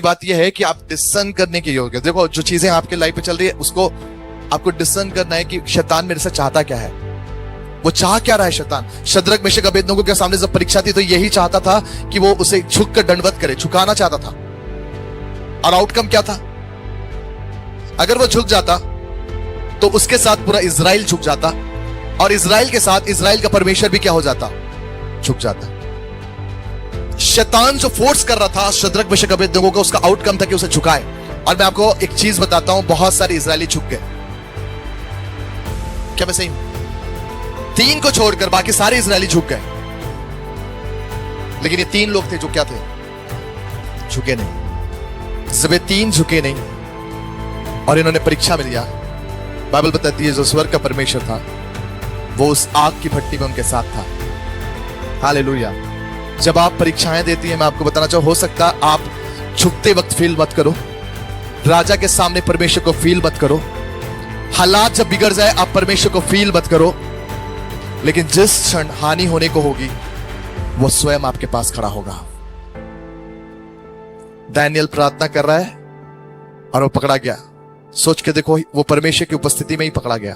बात यह है कि आप डिस्कर्न करने के योग्य। देखो, जो चीजें आपके लाइफ में चल रही है उसको आपको डिस्कर्न करना है कि शैतान मेरे से चाहता क्या है, वो चाह क्या रहा है शैतान। शद्रक मेशक अबेदनगो के सामने जब परीक्षा थी तो यही चाहता था कि वो उसे झुक कर दंडवत करे, झुकाना चाहता था। और आउटकम क्या था? अगर वो झुक जाता तो उसके साथ पूरा इजराइल झुक जाता, और इजराइल के साथ इजराइल का परमेश्वर भी क्या हो जाता? झुक जाता। शैतान जो फोर्स कर रहा था शद्रक मेशक अबेदनगो का, उसका आउटकम था कि उसे झुकाए। और मैं आपको एक चीज बताता हूं, बहुत सारे इजरायली झुक गए। क्या मैं सही हूं? 3 को छोड़कर बाकी सारे इजरायली झुक गए, लेकिन ये 3 लोग थे जो क्या थे? झुके नहीं। जब ये 3 झुके नहीं और इन्होंने परीक्षा में लिया, बाइबल बताती है जो स्वर्ग का परमेश्वर था वो उस आग की भट्टी में उनके साथ था। हालेलुया। जब आप परीक्षाएं देती हैं, मैं आपको बताना चाहूं, हो सकता आप झुकते वक्त फील मत करो, राजा के सामने परमेश्वर को फील मत करो, हालात जब बिगड़ जाए आप परमेश्वर को फील मत करो, लेकिन जिस क्षण हानि होने को होगी वो स्वयं आपके पास खड़ा होगा। दानियल प्रार्थना कर रहा है और वो पकड़ा गया। सोच के देखो, वो परमेश्वर की उपस्थिति में ही पकड़ा गया।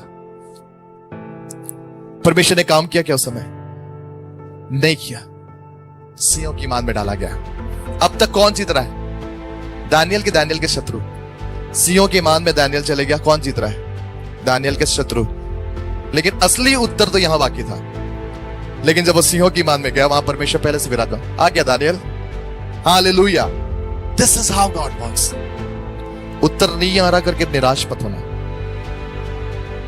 परमेश्वर ने काम किया क्या उस समय? नहीं किया। सिंहों की मान में डाला गया। अब तक कौन जीत रहा है? दानियल के शत्रु। सिंहों की मान में दानियल चले गया, कौन जीत रहा है? दानियल के शत्रु। लेकिन असली उत्तर तो यहां बाकी था। लेकिन जब वो सिंहों की मान में गया, वहां परमेश्वर पहले से विराजमान आ गया। Daniel, hallelujah. This is how God works. उत्तर नहीं आ रहा करके निराश मत होना।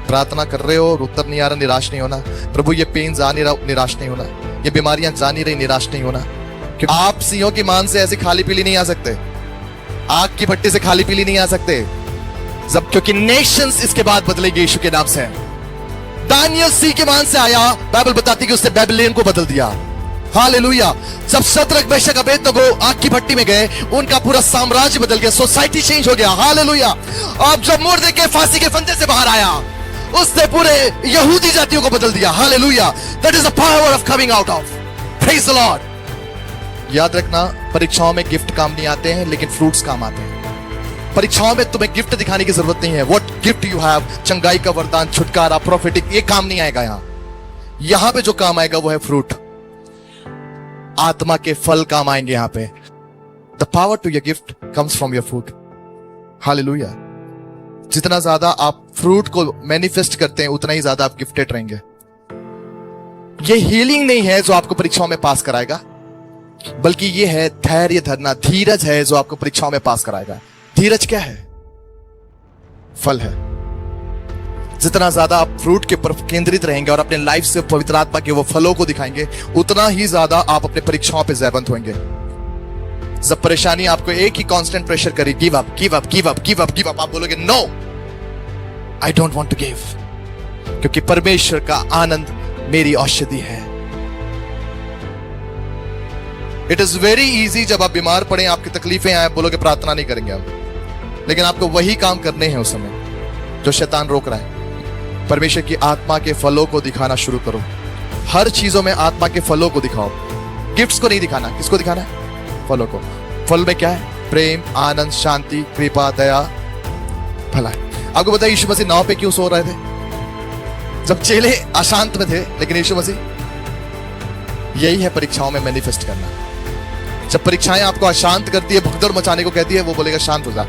प्रार्थना कर रहे हो और उत्तर नहीं आ रहा, निराश नहीं होना। प्रभु ये पेन जा नहीं रहा, निराश नहीं होना। ये बीमारियां जा नहीं रही, निराश नहीं होना। क्योंकि आप सिंहों की मान से ऐसी खाली पीली नहीं आ सकते, आग की भट्टी से खाली पीली नहीं आ सकते। जब क्योंकि नेशंस इसके बाद बदलेगी यीशु के नाम से। दानियल सी के मान से आया, बाइबल बताती है कि उसने बेबीलोन को बदल दिया। हालेलुया। जब शद्रक मेशक अबेदनगो आग की भट्टी में गए, उनका पूरा साम्राज्य बदल गया, सोसाइटी चेंज हो गया। हालेलुया। अब जब मुर्दे फांसी के फंदे से बाहर आया, उसने पूरे यहूदी जातियों को बदल दिया। Hallelujah. That is the power of coming out of. Praise the Lord. याद रखना, परीक्षाओं में गिफ्ट काम नहीं आते हैं, लेकिन फ्रूट्स काम आते हैं। परीक्षाओं में तुम्हें गिफ्ट दिखाने की जरूरत नहीं है। व्हाट गिफ्ट यू हैव, चंगाई का वरदान, छुटकारा, प्रोफेटिक, ये काम नहीं आएगा। यहां पे जो काम आएगा वो है फ्रूट। आत्मा के फल काम आएंगे यहां पे। The power to your gift comes from your fruit. Hallelujah. जितना ज्यादा आप फ्रूट को मैनिफेस्ट करते हैं, उतना ही ज्यादा आप गिफ्टेड रहेंगे। ये हीलिंग नहीं है जो आपको परीक्षाओं में पास कराएगा, बल्कि ये है धैर्य धरना, धीरज है जो आपको परीक्षाओं में पास कराएगा। धीरज क्या है? फल है। जितना ज्यादा आप फ्रूट के ऊपर केंद्रित रहेंगे और अपने लाइफ से पवित्र आत्मा के वो फलों को दिखाएंगे, उतना ही ज्यादा आप अपने परीक्षाओं पे जयवंत होंगे। जब परेशानी आपको एक ही कांस्टेंट प्रेशर करे, give up give up give up give up give up, आप बोलोगे no, I don't want to give, क्योंकि परमेश्वर का आनंद मेरी औषधि है। इट इज वेरी इजी, जब आप बीमार पड़े, आपकी तकलीफें आए, बोलोगे प्रार्थना नहीं करेंगे हम, लेकिन आपको वही काम करने हैं उस समय जो शैतान रोक रहा है। परमेश्वर की आत्मा के फलों को दिखाना शुरू करो। हर चीजों में आत्मा के फलों को दिखाओ। गिफ्ट्स को नहीं दिखाना। किसको दिखाना है? फलों को। फल में क्या है? प्रेम, आनंद, शांति, कृपा, दया, भलाई। आपको बताइए यीशु मसीह नाव पे क्यों सो रहे थे? जब चेले अशांत में थे, लेकिन यीशु मसीह, यही है परीक्षाओं में मैनिफेस्ट करना। जब परीक्षाएं आपको अशांत करती है, भगदड़ मचाने को कहती है, वो बोलेगा शांत हो जा,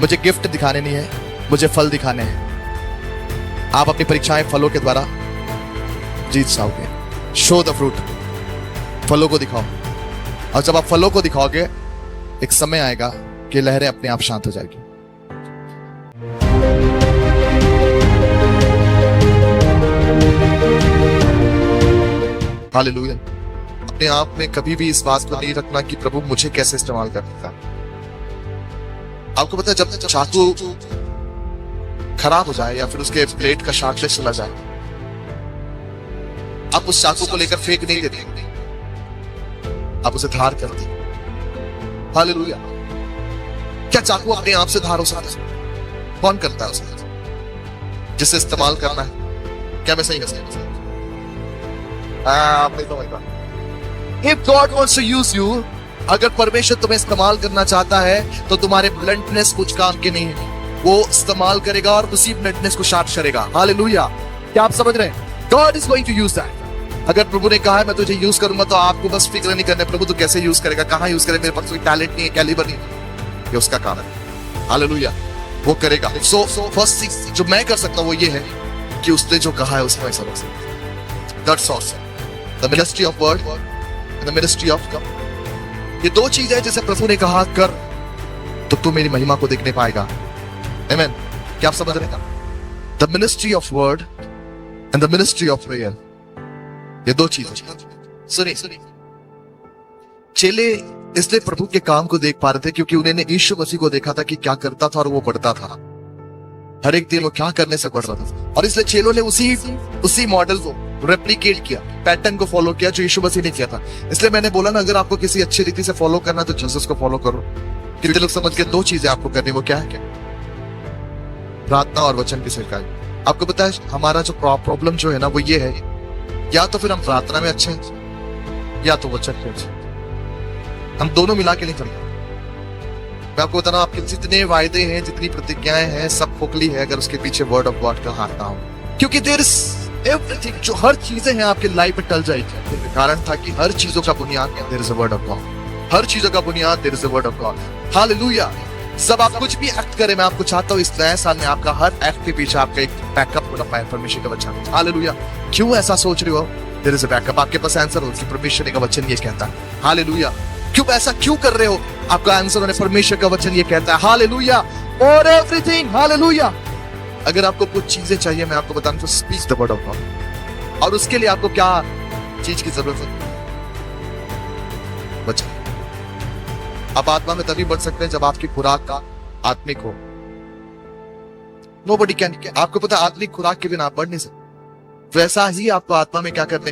मुझे गिफ्ट दिखाने नहीं है, मुझे फल दिखाने हैं। आप अपनी परीक्षाएं फलों के द्वारा जीत जाओगे। Show the fruit. फलों को दिखाओ, और जब आप फलों को दिखाओगे, एक समय आएगा कि लहरें अपने आप शांत हो जाएगी। हालेलुया। अपने आप में कभी भी इस बात को नहीं रखना कि प्रभु मुझे कैसे इस्तेमाल करता। आपको पता है, जब चाकू खराब हो जाए या फिर उसके ब्लेड का शार्पनेस चला जाए, आप उस चाकू को लेकर फेंक नहीं देते, आप उसे धार करते। हालेलुया। क्या चाकू अपने आप से धार हो सकता है? कौन करता है उसे? जिसे इस्तेमाल करना है। क्या मैं सही कर सकता? आप नहीं समझ पा। If God wants to use you, अगर परमेश्वर तुम्हें इस्तेमाल करना चाहता है तो तुम्हारे ब्लंटनेस कुछ काम के नहीं है, वो इस्तेमाल करेगा और उसी ब्लंटनेस को शार्प करेगा। हालेलुया। क्या आप समझ रहे हैं? God is going to use that. अगर प्रभु ने कहा है मैं तुझे यूज करूंगा, तो आपको बस फिक्र नहीं करना प्रभु तो कैसे यूज करेगा, कहां यूज करेगा, मेरे पास कोई टैलेंट नहीं है, कैलिबर नहीं है, ये उसका काम है। हालेलुया, वो करेगा। सो फर्स्ट थिंग जो मैं कर सकता हूं वो ये है कि उसने जो कहा है उसमें ऐसा हो सकता। That's all. The ministry of word and the ministry of God, ये दो चीज है जिसे प्रभु ने कहा कर तो तू मेरी महिमा को देखने पाएगा। आमीन। क्या आप समझ रहे हैं? The ministry of word and the ministry of prayer, ये दो चीजें। सुनिए, चेले इसलिए प्रभु के काम को देख पा रहे थे क्योंकि उन्होंने यीशु मसीह को देखा था कि क्या करता था और वो पढ़ता था। हर एक दिन वो क्या करने से पढ़ रहा था, और इसलिए चेलों ने उसी मॉडल को रेप्लिकेट किया, पैटर्न को फॉलो किया जो यीशु मसीह ने किया था। इसलिए मैंने बोला ना, अगर आपको किसी अच्छी रीति से फॉलो करना है तो जीसस को फॉलो करो। कितने लोग समझ के दो चीजें आपको करनी, वो क्या है? क्या? प्रार्थना और वचन की सिखाई। आपको पता है हमारा जो प्रॉब्लम जो है ना वो ये है, या तो फिर हम प्रार्थना में अच्छे हैं या तो वचन में अच्छे, हम दोनों मिला के नहीं चलते। मैं आपको बता रहा हूं, आपके जितने वायदे हैं, जितनी प्रतिज्ञाएं हैं, सब खोखली है अगर उसके पीछे वर्ड ऑफ गॉड का हाथ ना हो। क्योंकि देयर इज एवरीथिंग, जो हर चीजें हैं आपके लाइफ में टल जाएगी। कारण था कि हर चीजों का बुनियाद there is a word of God, हर चीजों का बुनियाद there is a word of God. Hallelujah. सब आप कुछ भी एक्ट करें, मैं आपको चाहता हूं इस नए साल में आपका हर एक्ट के पीछे आपका एक बैकअप होना पाए परमेश्वर का वचन। हालेलुया। क्यों ऐसा सोच रहे हो? There is a backup. आपके पास आंसर हो कि परमेश्वर का वचन ये कहता है। हालेलुया। क्यों ऐसा क्यों कर रहे हो? आपका आंसर होने परमेश्वर का वचन ये कहता है। हालेलुया। और एवरीथिंग। हालेलुया। अगर आपको कुछ चीजें चाहिए, मैं आपको बताऊं तो speak the word of God. और उसके लिए आपको क्या चीज की जरूरत है? वचन। आप आत्मा में तभी बढ़ सकते हैं जब आपकी खुराक का आत्मिक हो। Nobody can. आपको पता है आत्मिक खुराक के बिना आप बढ़ नहीं सकते। वैसा ही आपको आत्मा में क्या करने,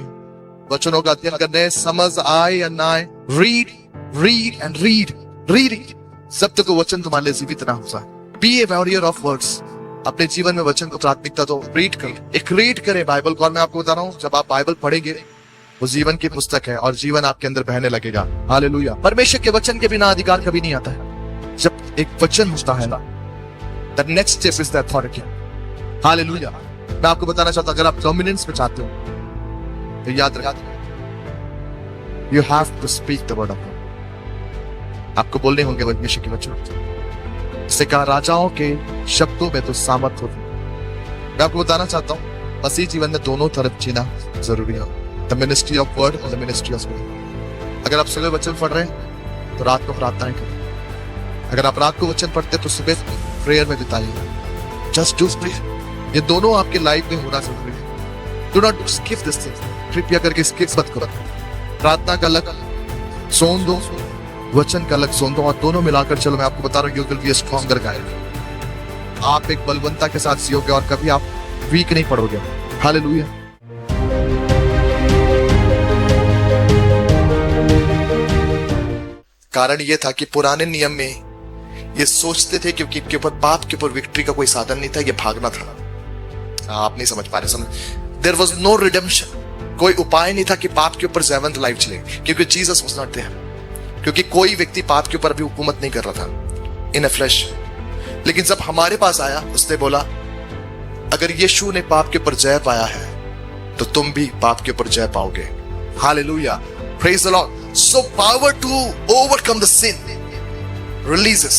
वचनों का अध्ययन करने, समझ आए या ना आए, रीड एंड रीड। सत्य को वचन तुम्हारे लिए जीवित ना हो जाए। Be a warrior of words. अपने जीवन में वचन को प्राथमिकता दो। रीड करें बाइबल को। मैं आपको बता रहा हूं, जब आप बाइबल पढ़ेंगे वो जीवन की पुस्तक है और जीवन आपके अंदर बहने लगेगा। हालेलुया। परमेश्वर के वचन के बिना अधिकार कभी नहीं आता है। जब एक वचन होता है ना, the next step is the authority. Hallelujah. मैं आपको बताना चाहता हूं, अगर आप डोमिनेंस में चाहते हो तो याद रखिए, you have to speak the word of God. आपको बोलने होंगे परमेश्वर के वचन। इससे कहा राजाओं के शब्दों में तो सामर्थ होती। मैं आपको बताना चाहता हूं, मसीह जीवन में दोनों तरफ जीना जरूरी है। द मिनिस्ट्री ऑफ वर्ड और द मिनिस्ट्री ऑफ स्पिरिट। अगर आप सुबह वचन पढ़ रहे हैं तो रात को प्रार्थनाएं करें। अगर आप रात को वचन पढ़ते हैं तो सुबह प्रेयर में बिताइए। Just do prayer. ये दोनों आपके लाइफ में होना जरूरी है। Do not skip this thing. कृपया करके स्किप मत करो। प्रार्थना का अलग जोन दो, वचन का अलग जोन दो, और दोनों मिलाकर चलो। मैं आपको बता रहा हूं, you will be a stronger guy. आप एक बलवंता के साथ जियोगे और कभी आप वीक नहीं पड़ोगे। हालेलुया। कारण यह था कि पुराने नियम में ये सोचते थे क्योंकि इनके ऊपर पाप के ऊपर विक्ट्री का कोई साधन नहीं था, ये भागना था। आप नहीं समझ पा रहे। There was no redemption. कोई उपाय नहीं था कि पाप के ऊपर जीवंत लाइफ चले, क्योंकि जीसस वाज नॉट देयर। क्योंकि कोई व्यक्ति पाप के ऊपर भी हुकूमत नहीं कर रहा था इन अ फ्लैश। लेकिन जब हमारे पास आया, उसने बोला अगर यीशु ने पाप के ऊपर जय पाया है तो तुम भी पाप के ऊपर जय पाओगे। Hallelujah. Praise the Lord. So power to overcome the sin releases.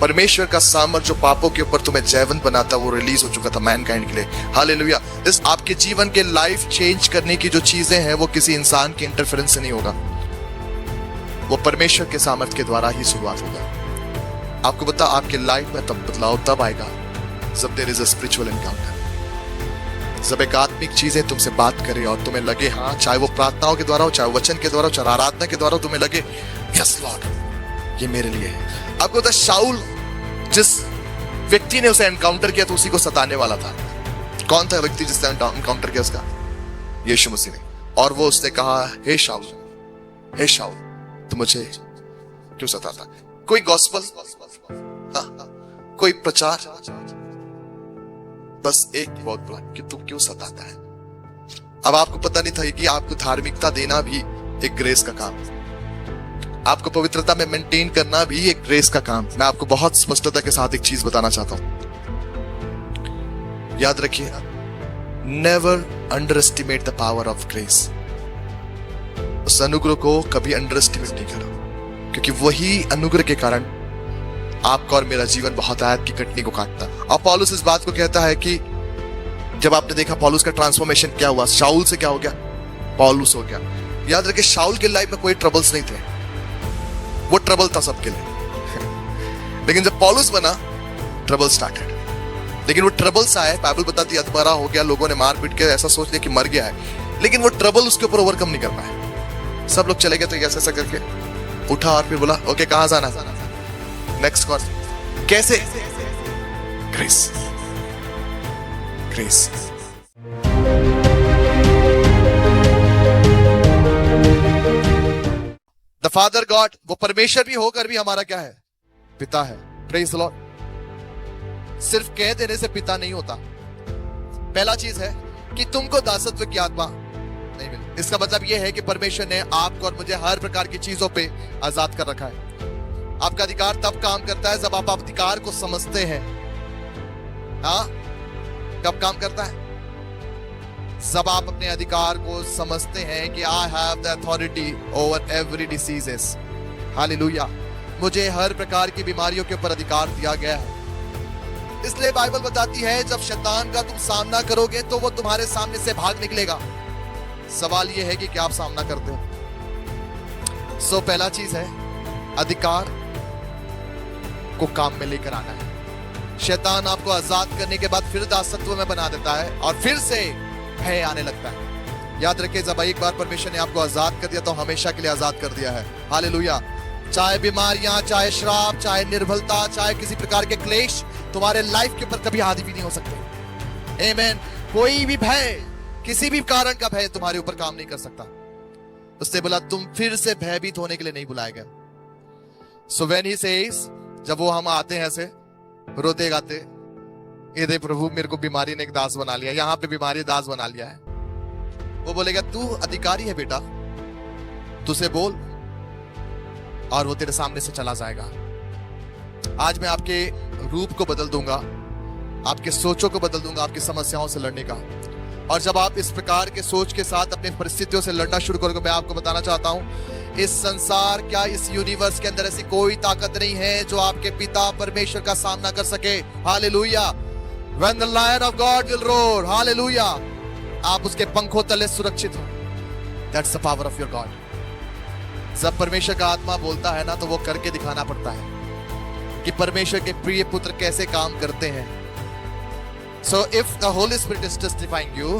परमेश्वर का सामर्थ जो पापों के ऊपर तुम्हें जयवंत बनाता, वो रिलीज हो चुका था मैनकाइंड के लिए। हालेलुया। इस आपके जीवन के लाइफ चेंज करने की जो चीजें हैं वो किसी इंसान के इंटरफेरेंस से नहीं होगा, वो परमेश्वर के सामर्थ के द्वारा ही शुरुआत होगा। आपको पता आपके लाइफ में तब बदलाव तब आएगा जब there is a spiritual encounter. जब एक आत्मिक चीजें तुमसे बात करे और तुम्हें लगे, हाँ, चाहे वो प्रार्थनाओं के द्वारा हो, चाहे वचन के द्वारा हो, चाहे आराधना के द्वारा हो, तुम्हें लगे यस लॉर्ड ये मेरे लिए है। आपको पता शाऊल, जिस व्यक्ति ने उसे एनकाउंटर किया तो उसी को सताने वाला था। कौन था व्यक्ति जिसने एनकाउंटर किया? उसका यीशु मसीह ने। और वो उसने कहा, हे शाऊल तू मुझे क्यों सताता? कोई गॉस्पेल, कोई प्रचार, बस एक बहुत बड़ा कि तू क्यों सताता है। अब आपको पता नहीं था कि आपको धार्मिकता देना भी एक ग्रेस का काम है। आपको पवित्रता में मेंटेन करना भी एक ग्रेस का काम। मैं आपको बहुत स्पष्टता के साथ एक चीज बताना चाहता हूं, याद रखिए, never under estimate the power of grace. उस अनुग्रह को कभी अंडर एस्टिमेट नहीं करो, क्योंकि वही अनुग्रह के कारण आपका और मेरा जीवन बहुत आयत की कटनी को काटता। और पौलुस इस बात को कहता है कि जब आपने देखा पौलुस का ट्रांसफॉर्मेशन क्या हुआ, शाऊल से क्या हो गया, पौलुस हो गया। याद रखिए, शाऊल के लाइफ में कोई ट्रबल्स नहीं थे, वो ट्रबल था सबके लिए। लेकिन जब पौलुस बना, ट्रबल स्टार्टेड। लेकिन वो ट्रबल्स आए, बाइबल बताती है अधमरा हो गया, लोगों ने मार पीट के ऐसा सोच लिया कि मर गया है, लेकिन वो ट्रबल उसके ऊपर ओवरकम नहीं कर पाए। सब लोग चले गए, तो ऐसा ऐसा करके उठा और फिर बोला ओके कहां जाना, नेक्स्ट कोर्स। कैसे? Grace, grace. The father God, वो परमेश्वर भी होकर भी हमारा क्या है, पिता है। Praise the Lord. सिर्फ कह देने से पिता नहीं होता। पहला चीज है कि तुमको दासत्व की आत्मा नहीं मिली। इसका मतलब यह है कि परमेश्वर ने आपको और मुझे हर प्रकार की चीजों पे आजाद कर रखा है। आपका अधिकार तब काम करता है जब आप अधिकार को समझते हैं। हाँ, कब काम करता है? जब आप अपने अधिकार को समझते हैं कि I have the authority over every diseases. Hallelujah. मुझे हर प्रकार की बीमारियों के ऊपर अधिकार दिया गया है। इसलिए बाइबल बताती है जब शैतान का तुम सामना करोगे तो वो तुम्हारे सामने से भाग निकलेगा। सवाल यह है कि क्या आप सामना करते हो? सो पहला चीज है अधिकार को काम में लेकर आना है। शैतान आपको आजाद करने के बाद फिर दासत्व में बना देता है और फिर से भय आने लगता है। याद रखिए, जब एक बार परमेश्वर ने आपको आजाद कर दिया तो हमेशा के लिए आजाद कर दिया है। हालेलुया। चाहे बीमारियां, चाहे श्राप, चाहे निर्बलता, चाहे किसी प्रकार के क्लेश तुम्हारे लाइफ के ऊपर कभी हावी भी नहीं हो सकते। आमीन। कोई भी भय, किसी भी कारण का भय तुम्हारे ऊपर काम नहीं कर सकता। उसने बोला तुम फिर से भयभीत होने के लिए नहीं बुलाए गए। सो व्हेन ही सेज, जब वो हम आते हैं ऐसे रोते गाते, ये दे प्रभु मेरे को बीमारी ने एक दास बना लिया, यहां पे बीमारी दास बना लिया है, वो बोलेगा तू अधिकारी है बेटा, तुझसे बोल और वो तेरे सामने से चला जाएगा। आज मैं आपके रूप को बदल दूंगा, आपके सोचों को बदल दूंगा, आपकी समस्याओं से लड़ने का। और जब आप इस प्रकार के सोच के साथ अपनी परिस्थितियों से लड़ना शुरू करोगे, मैं आपको बताना चाहता हूं, इस संसार, क्या इस यूनिवर्स के अंदर ऐसी कोई ताकत नहीं है जो आपके पिता परमेश्वर का सामना कर सके। Hallelujah. When the lion of God will roar, hallelujah, आप उसके पंखों तले सुरक्षित हो। That's the power of your God। जब परमेश्वर का आत्मा बोलता है ना, तो वो करके दिखाना पड़ता है कि परमेश्वर के प्रिय पुत्र कैसे काम करते हैं। So if the Holy Spirit is testifying you,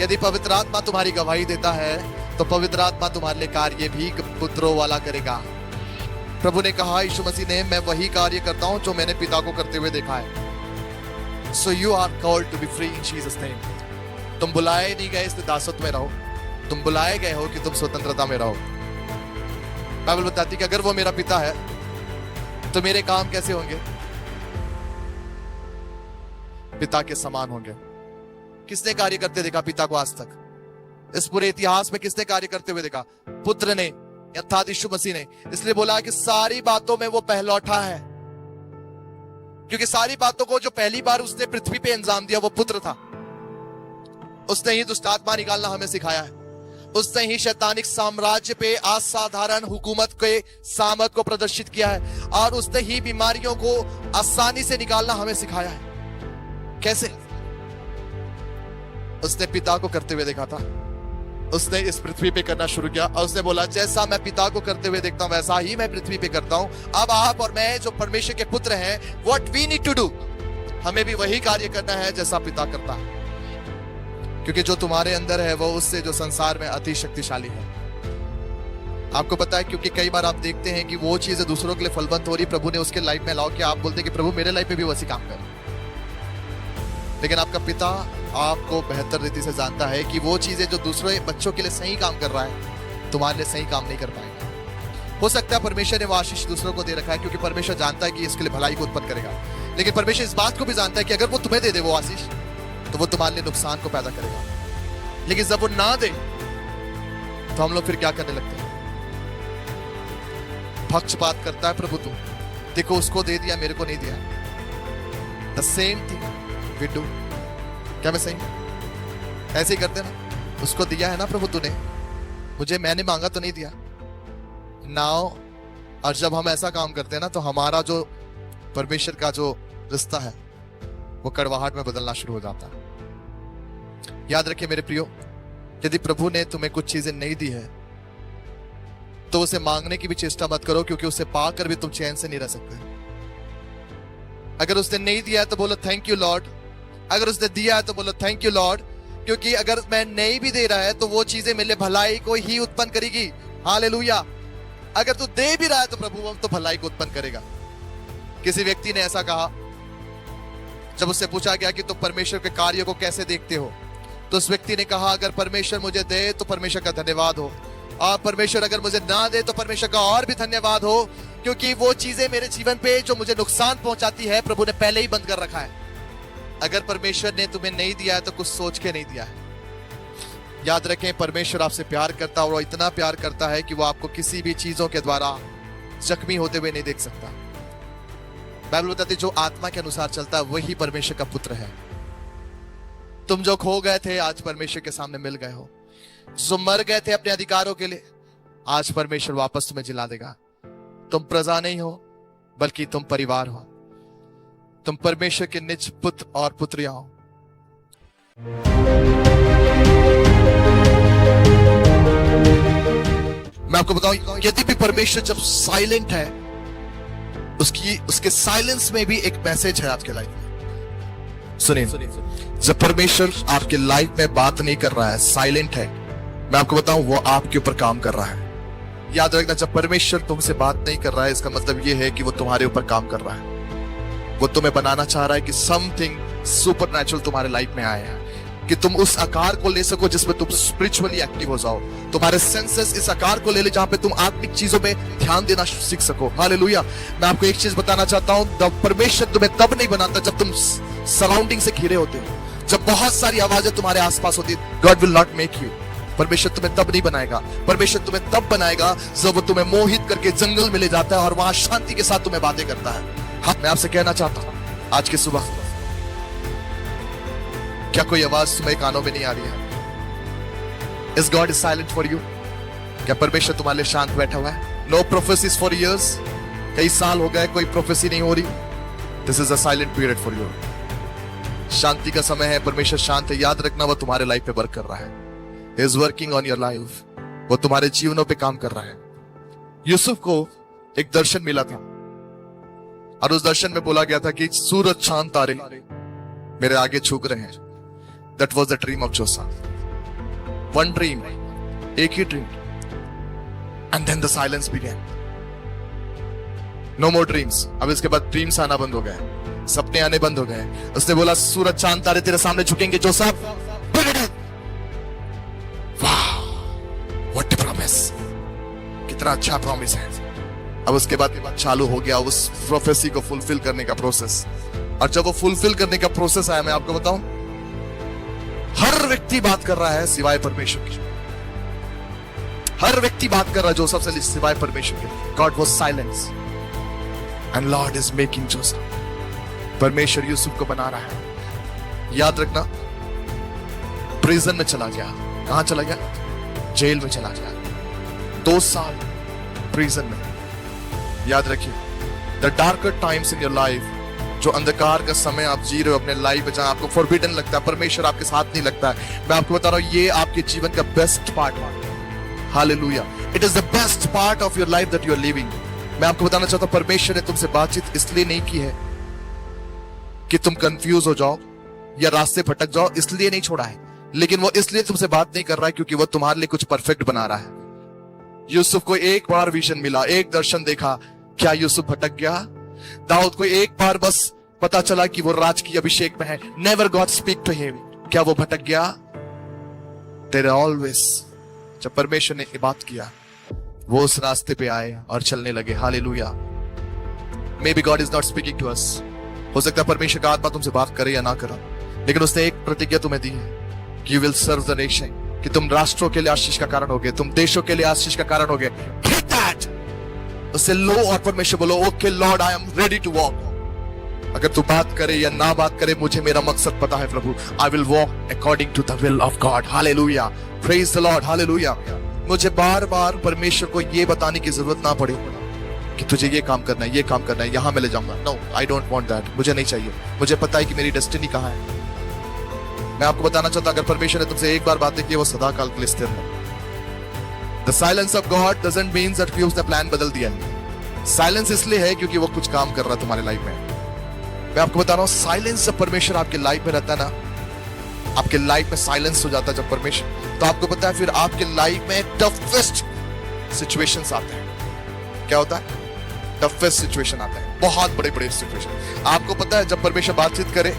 यदि पवित्र आत्मा तुम्हारी गवाही देता है तो पवित्र आत्मा तुम्हारे लिए कार्य भी पुत्रों वाला करेगा। प्रभु ने कहा, यीशु मसीह ने, मैं वही कार्य करता हूं जो मैंने पिता को करते हुए देखा है। So you are called to be free in Jesus name। तुम बुलाए नहीं गए इसलिए दासत्व में रहो, तुम बुलाए गए हो कि तुम स्वतंत्रता में रहो। बाइबल बताती है कि अगर वो मेरा पिता है तो मेरे काम कैसे होंगे? पिता के समान होंगे। किसने कार्य करते देखा पिता को आज तक? इस पूरे इतिहास में किसने कार्य करते हुए देखा? पुत्र ने, अर्थात यीशु मसीह ने। इसलिए बोला कि सारी बातों में वो पहलौठा है, क्योंकि सारी बातों को जो पहली बार उसने पृथ्वी पे अंजाम दिया वो पुत्र था। उसने ही दुष्ट आत्मा निकालना हमें सिखाया है, उसने ही शैतानिक साम्राज्य पे असाधारण हुकूमत के सामर्थ को प्रदर्शित किया है, और उसने ही बीमारियों को आसानी से निकालना हमें सिखाया है। कैसे? उसने पिता को करते हुए देखा था, उसने इस पृथ्वी पे करना शुरू किया और उसने बोला जैसा मैं पिता को करते हुए देखता हूं वैसा ही मैं पृथ्वी पे करता हूं। अब आप और मैं जो परमेश्वर के पुत्र हैं, what we need to do, हमें भी वही कार्य करना है जैसा पिता करता है, क्योंकि जो तुम्हारे अंदर है वो उससे जो संसार में अति शक्तिशाली है। आपको पता है, क्योंकि कई बार आप देखते हैं कि वो चीजें दूसरों के लिए फलवंत हो रही, प्रभु ने उसके लाइफ में लाओ कि आप बोलते कि प्रभु मेरे लाइफ में भी वैसी काम कर, लेकिन आपका पिता आपको बेहतर रीति से जानता है कि वो चीजें जो दूसरे बच्चों के लिए सही काम कर रहा है तुम्हारे लिए सही काम नहीं कर पाएगा। हो सकता है परमेश्वर ने वो आशीष दूसरों को दे रखा है क्योंकि परमेश्वर जानता है कि इसके लिए भलाई को उत्पन्न करेगा, लेकिन परमेश्वर इस बात को भी जानता है कि अगर वो तुम्हें दे दे वो आशीष तो वो तुम्हारे लिए नुकसान को पैदा करेगा। लेकिन जब वो ना दे तो हम लोग फिर क्या करने लगते हैं? पक्षपात करता है प्रभु तू, देखो उसको दे दिया मेरे को नहीं दिया। The same thing we do. क्या मैं सही हूं? ऐसे ही करते ना, उसको दिया है ना प्रभु तूने, मुझे मैंने मांगा तो नहीं दिया नाउ। और जब हम ऐसा काम करते हैं ना तो हमारा जो परमेश्वर का जो रिश्ता है वो कड़वाहट में बदलना शुरू हो जाता है। याद रखिए मेरे प्रियो, यदि प्रभु ने तुम्हें कुछ चीजें नहीं दी है तो उसे मांगने की भी चेष्टा मत करो, क्योंकि उसे पाकर भी तुम चैन से नहीं रह सकते। अगर उसने नहीं दिया है तो बोलो थैंक यू लॉर्ड, अगर उसने दिया है तो बोलो थैंक यू लॉर्ड, क्योंकि अगर मैं नहीं भी दे रहा है तो वो चीजें मेरे लिए भलाई को ही उत्पन्न करेगी। हालेलुया। अगर तू दे भी रहा है तो प्रभु वो तो भलाई को उत्पन्न करेगा। किसी व्यक्ति ने ऐसा कहा, जब उससे पूछा गया कि तुम परमेश्वर के कार्यों को कैसे देखते हो, तो उस व्यक्ति ने कहा अगर परमेश्वर मुझे दे तो परमेश्वर का धन्यवाद हो, और परमेश्वर अगर मुझे ना दे तो परमेश्वर का और भी धन्यवाद हो, क्योंकि वो चीजें मेरे जीवन पे जो मुझे नुकसान पहुंचाती है प्रभु ने पहले ही बंद कर रखा है। अगर परमेश्वर ने तुम्हें नहीं दिया है तो कुछ सोच के नहीं दिया है। याद रखें, परमेश्वर आपसे प्यार करता है, और वो इतना प्यार करता है कि वो आपको किसी भी चीजों के द्वारा जख्मी होते हुए नहीं देख सकता। बाइबल बताती है जो आत्मा के अनुसार चलता है वही परमेश्वर का पुत्र है। तुम जो खो गए थे आज परमेश्वर के सामने मिल गए हो, जो मर गए थे अपने अधिकारों के लिए आज परमेश्वर वापस तुम्हें जिला देगा। तुम प्रजा नहीं हो बल्कि तुम परिवार हो, तुम परमेश्वर के निज पुत्र और पुत्रियां हो। मैं आपको बताऊं, यदि भी परमेश्वर जब साइलेंट है, उसके साइलेंस में भी एक मैसेज है आपके लाइफ में। सुनिए, जब परमेश्वर आपके लाइफ में बात नहीं कर रहा है, साइलेंट है, मैं आपको बताऊं वो आपके ऊपर काम कर रहा है। याद रखना, जब परमेश्वर तुमसे बात नहीं कर रहा है इसका मतलब यह है कि वो तुम्हारे ऊपर काम कर रहा है। वो तुम्हें बनाना चाह रहा है कि समथिंग सुपरनैचुरल तुम्हारे लाइफ में आए हैं, कि तुम उस आकार को ले सको जिसमें तुम स्पिरिचुअली एक्टिव हो जाओ। तुम्हारे सेंसेस इस आकार को ले ले जहां पे तुम आत्मिक चीजों पे ध्यान देना सीख सको। हालेलुया। मैं आपको एक चीज बताना चाहता हूं, परमेश्वर तुम्हें तब नहीं बनाता जब तुम सराउंडिंग से घिरे होते हो, जब बहुत सारी आवाजें तुम्हारे आसपास होती है। God will not make you. परमेश्वर तुम्हें तब नहीं बनाएगा। परमेश्वर तुम्हें तब बनाएगा जब वो तुम्हें मोहित करके जंगल में ले जाता है और वहां शांति के साथ तुम्हें बातें करता है। हाँ, मैं आपसे कहना चाहता हूं आज की सुबह, क्या कोई आवाज तुम्हारे कानों में नहीं आ रही है? Is God is silent for you? क्या परमेश्वर तुम्हारे लिए शांत बैठा हुआ है? नो प्रोफेसीज फॉर इयर्स, कई साल हो गए कोई प्रोफेसी नहीं हो रही। This is a silent period for you. शांति का समय है, परमेश्वर शांत है। याद रखना, वो तुम्हारे लाइफ पे वर्क कर रहा है। He is working on your life. वो तुम्हारे जीवनों पे काम कर रहा है। यूसुफ को एक दर्शन मिला था और उस दर्शन में बोला गया था कि सूरज चांद तारे मेरे आगे झुक रहे हैं। That was the dream of Joseph. One dream, एक ही dream, and then the silence began. No more dreams. अब इसके बाद ड्रीम्स आना बंद हो गए, सपने आने बंद हो गए। उसने बोला सूरज चांद तारे तेरे सामने झुकेंगे जोसेफ। वाह, व्हाट अ प्रॉमिस, कितना अच्छा प्रॉमिस है। अब उसके बाद चालू हो गया उस प्रोफेसी को फुलफिल करने का प्रोसेस। और जब वो फुलफिल करने का प्रोसेस आया, मैं आपको बताऊं, हर व्यक्ति बात कर रहा है सिवाय परमेश्वर की। हर व्यक्ति बात कर रहा है जोसेफ से सिवाय परमेश्वर के। God was silence and Lord is making Joseph. परमेश्वर यूसुफ को बना रहा है। याद रखना, प्रिजन में चला गया। कहां चला गया? जेल में चला गया। 2 साल प्रिजन में। याद रखिए, the darker times in your life, जो अंधकार का समय आप जी रहे हो अपने लाइफ में, जहां आपको फॉरबिडन लगता है, परमेश्वर आपके साथ नहीं लगता है, मैं आपको बता रहा हूं ये आपके जीवन का बेस्ट पार्ट है। Hallelujah. It is the best part of your life that you are living. मैं आपको बताना चाहता हूं, परमेश्वर ने तुमसे बातचीत इसलिए नहीं की है कि तुम कंफ्यूज हो जाओ या रास्ते भटक जाओ, इसलिए नहीं छोड़ा है, लेकिन वो इसलिए तुमसे बात नहीं कर रहा है क्योंकि वो तुम्हारे लिए कुछ परफेक्ट बना रहा है। यूसुफ को एक बार विजन मिला, एक दर्शन देखा, क्या यूसुफ भटक गया? दाऊद को एक बार बस पता चला कि वो राज की अभिषेक में है, never God speak to him, क्या वो भटक गया? तेरे ऑलवेज, जब परमेश्वर ने बात किया वो उस रास्ते पे आए और चलने लगे। Hallelujah. Maybe God is not speaking to us. हो सकता है परमेश्वर का आत्मा तुमसे बात करे या ना करे, लेकिन उसने एक प्रतिज्ञा तुम्हें दी है कि you will serve the nation, कि तुम राष्ट्रों के लिए आशीष का कारण होगे, तुम देशों के लिए आशीष का कारण होगे। उससे लो और परमेश्वर बोलो, okay lord I am ready to walk. अगर तू बात करे या ना बात करे, मुझे मेरा मकसद पता है प्रभु। I will walk according to the will of God. Hallelujah, praise the Lord, hallelujah. मुझे बार बार परमेश्वर को ये बताने की जरूरत ना पड़े कि तुझे ये काम करना है, ये काम करना है, यहां मैं ले जाऊंगा। No, I don't want that. मुझे नहीं चाहिए। मुझे पता है कि मेरी डेस्टिनी कहां है। मैं आपको बताना चाहता हूं, अगर परमेश्वर ने तुमसे एक बार बातें की, वो सदा काल के लिए स्थिर है। The silence of God doesn't mean that कि उसने प्लान बदल दिया है। साइलेंस इसलिए है क्योंकि वो कुछ काम कर रहा है तुम्हारी लाइफ में। मैं आपको बता रहा हूं, साइलेंस जब परमेश्वर आपके लाइफ में रहता है ना, आपके लाइफ में साइलेंस हो जाता है जब परमेश्वर, तो आपको पता है फिर आपके लाइफ में टफेस्ट सिचुएशंस आते हैं। क्या होता है? टफेस्ट सिचुएशन आता है, बहुत बड़े बड़े सिचुएशन। आपको पता है जब परमेश्वर बातचीत करे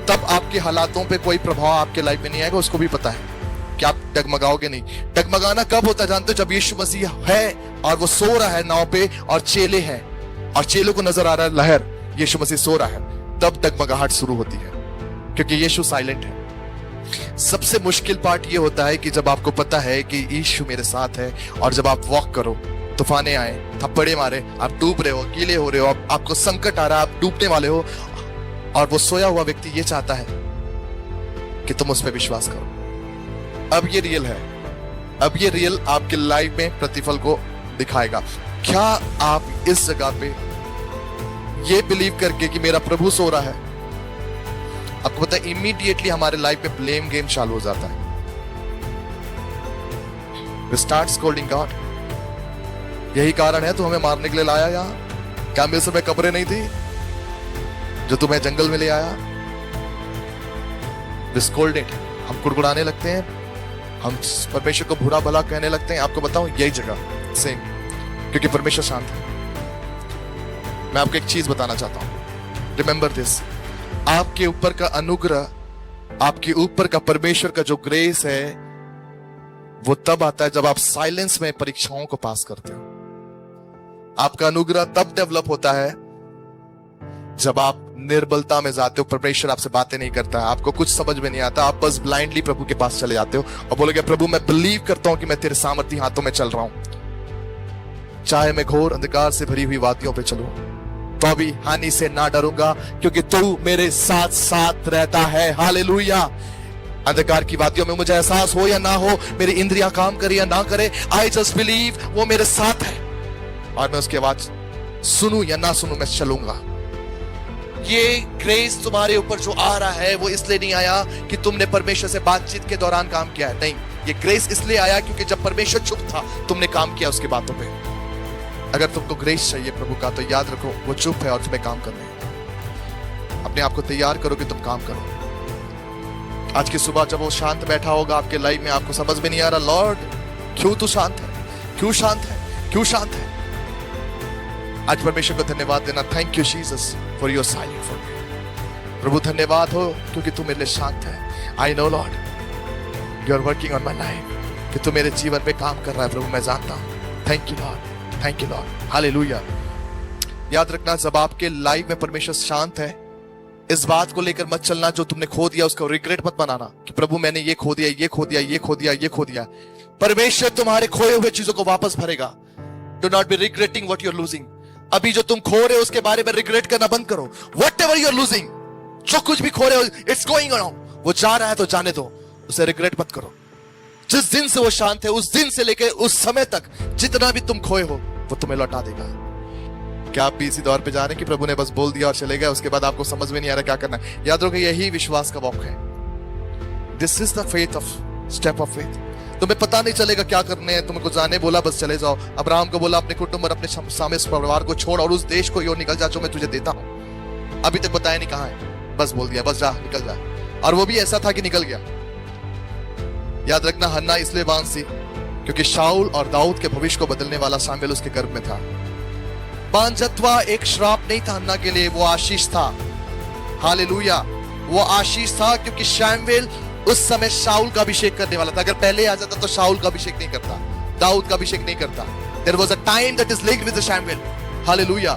तब आपके हालातों पे कोई प्रभाव आपके लाइफ में नहीं आएगा। उसको भी पता है कि आप डगमगाओगे नहीं। डगमगाना कब होता है जानते हो? जब यीशु मसीह है और वो सो रहा है नाव पे और चेले हैं और चेलों को नजर आ रहा है लहर, यीशु मसीह सो रहा है, तब डगमगाहट शुरू होती है क्योंकि यीशु साइलेंट है। सबसे मुश्किल पार्ट ये होता है कि जब आपको पता है कि यीशु मेरे साथ है और जब आप वॉक करो, तूफाने आए, थप्पड़े मारे, आप डूब रहे हो, गीले हो रहे हो, आपको संकट आ रहा है, आप डूबने वाले हो, और वो सोया हुआ व्यक्ति ये चाहता है कि तुम उस पर विश्वास करो। अब ये रियल है, अब ये रियल आपके लाइफ में प्रतिफल को दिखाएगा। क्या आप इस जगह पे ये बिलीव करके कि मेरा प्रभु सो रहा है, आपको पता है इमीडिएटली हमारे लाइफ में ब्लेम गेम चालू हो जाता है। We start scolding God. यही कारण है तू हमें मारने के लिए लाया यहाँ? क्या मिस्र में कब्रें नहीं थी जो तुम्हें जंगल में ले आया? We scold it. हम कुड़कुड़ाने लगते हैं, हम परमेश्वर को बुरा भला कहने लगते हैं। आपको बताऊं यही जगह सेम, क्योंकि परमेश्वर शांत है। मैं आपको एक चीज बताना चाहता हूं, रिमेंबर दिस, आपके ऊपर का अनुग्रह, आपके ऊपर का परमेश्वर का जो ग्रेस है, वो तब आता है जब आप साइलेंस में परीक्षाओं को पास करते हो। आपका अनुग्रह तब डेवलप होता है जब आप निर्बलता में जाते हो, परमेश्वर आपसे बातें नहीं करता है, आपको कुछ समझ में नहीं आता, आप बस ब्लाइंडली प्रभु के पास चले जाते हो और बोलोगे प्रभु मैं बिलीव करता हूं कि मैं तेरे सामर्थी हाथों में चल रहा हूं। चाहे मैं घोर अंधकार से भरी हुई वादियों पे चलूं तो भी हानि से ना डरूंगा, क्योंकि तू मेरे साथ साथ रहता है। हालेलुया। अंधकार की वादियों में मुझे एहसास हो या ना हो, मेरी इंद्रियां काम करे या ना करे, आई जस्ट बिलीव वो मेरे साथ है और मैं उसकी आवाज सुनूं या ना सुनूं, मैं चलूंगा। ये ग्रेस तुम्हारे ऊपर जो आ रहा है वो इसलिए नहीं आया कि तुमने परमेश्वर से बातचीत के दौरान काम किया है, नहीं, ये ग्रेस इसलिए आया क्योंकि जब परमेश्वर चुप था तुमने काम किया उसकी बातों पे। अगर तुमको ग्रेस चाहिए प्रभु का तो याद रखो वो चुप है और तुम्हें काम करना है। अपने आप को तैयार करो कि तुम काम करो। आज की सुबह जब वो शांत बैठा होगा आपके लाइफ में, आपको समझ में नहीं आ रहा लॉर्ड क्यों तू शांत है, क्यों शांत है, क्यों शांत है, आज परमेश्वर को धन्यवाद देना। Thank you Jesus for your silent for me. प्रभु धन्यवाद हो क्योंकि तू मेरे लिए शांत है। I know Lord you are working on my life, कि तू मेरे जीवन पे काम कर रहा है प्रभु, मैं जानता हूं। Thank you Lord, thank you Lord, hallelujah. याद रखना जब आपके लाइफ में परमेश्वर शांत है, इस बात को लेकर मत चलना जो तुमने खो दिया उसको रिग्रेट मत बनाना कि प्रभु मैंने ये खो दिया, ये खो दिया, ये खो दिया, ये खो दिया। परमेश्वर तुम्हारे खोए हुए चीजों को वापस भरेगा। Do not be regretting what you are losing. अभी जो तुम खो रहे हो उसके बारे में रिग्रेट करना बंद करो। Whatever you are losing, जो कुछ भी खो रहे हो, इट्स गोइंग ऑन, वो जा रहा है तो जाने दो, उसे रिग्रेट मत करो। जिस दिन से वो शांत है उस दिन से लेकर उस समय तक जितना भी तुम खोए हो वो तुम्हें लौटा देगा। क्या आप भी इसी दौर पे जा रहे हैं कि प्रभु ने बस बोल दिया और चले गए, उसके बाद आपको समझ में नहीं आ रहा क्या करना है? याद रखो यही विश्वास का वॉक है। This is the faith of step of faith. तुम्हें पता नहीं चलेगा क्या करने हैं, तुमको जाने बोला बस चले जाओ। अब्राहम को बोला अपने कुटुंब और अपने सामने परिवार को छोड़ और उस देश को यो निकल जा जो मैं तुझे देता हूं। अभी तक बताया नहीं कहां है, बस बोल दिया बस जा निकल जा, और वो भी ऐसा था कि निकल गया। याद रखना हन्ना इसलिए बांस थी क्योंकि शाऊल और दाऊद के भविष्य को बदलने वाला शामुएल उसके गर्भ में था। बांझत्वा एक श्राप नहीं था हन्ना के लिए, वो आशीष था। हालेलुया, वो आशीष था क्योंकि शामुएल उस समय शाऊल का अभिषेक करने वाला था। अगर पहले आ जाता तो शाऊल का अभिषेक नहीं करता, दाऊद का अभिषेक नहीं करता। There was a time that is linked with the Samuel. Hallelujah.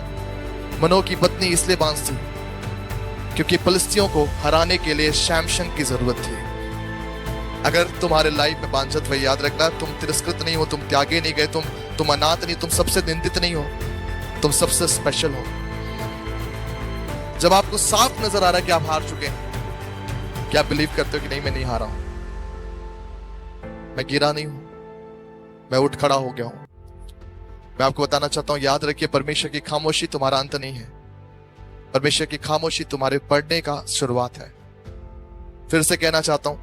Manoah की पत्नी इसलिए बांस थी क्योंकि फिलिस्तियों को हराने के लिए शैमशन की जरूरत थी। अगर तुम्हारे लाइफ में बांझत वही याद रखना, तुम तिरस्कृत नहीं हो, तुम त्यागे नहीं गए, तुम अनाथ नहीं, तुम सबसे निंदित नहीं हो, तुम सबसे स्पेशल हो। जब आपको साफ नजर आ रहा है कि आप हार चुके हैं, क्या आप बिलीव करते हो कि नहीं मैं नहीं हारा हूं, मैं गिरा नहीं हूं, मैं उठ खड़ा हो गया हूं। मैं आपको बताना चाहता हूं, याद रखिए परमेश्वर की खामोशी तुम्हारा अंत नहीं है, परमेश्वर की खामोशी तुम्हारे बढ़ने का शुरुआत है। फिर से कहना चाहता हूं,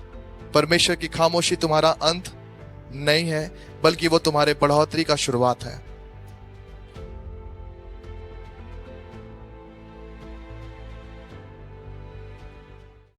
परमेश्वर की खामोशी तुम्हारा अंत नहीं है, बल्कि वो तुम्हारे बढ़ोतरी का शुरुआत है।